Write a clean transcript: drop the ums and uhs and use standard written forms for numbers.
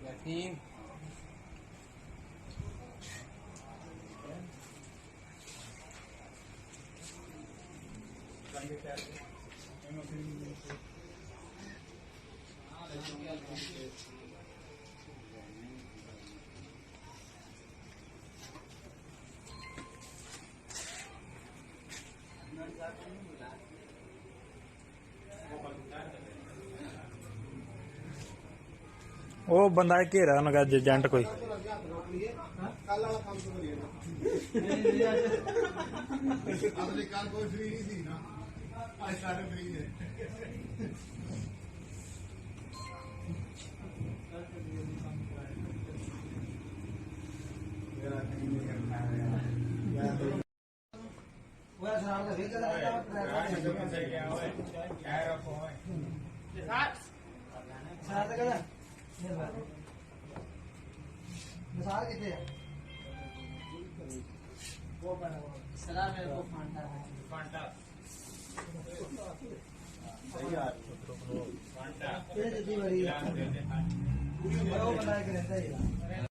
यकीन ਉਹ ਬੰਦਾ ਘੇਰਾ ਉਹਨਾਂ ਦਾ ਏਜੰਟ ਕੋਈ ਅਗਲੇ ਕੱਲ ਕੋਈ ਫ੍ਰੀ ਨਹੀਂ ਸੀ ਨਾ ਅੱਜ ਸਾਰੇ ਫ੍ਰੀ ਨੇ मिसाल कितने है वो सलाह मेरे को फांटा है फांटा सही यार फांटा ये जल्दी बड़ी है वो बनाए के रहता है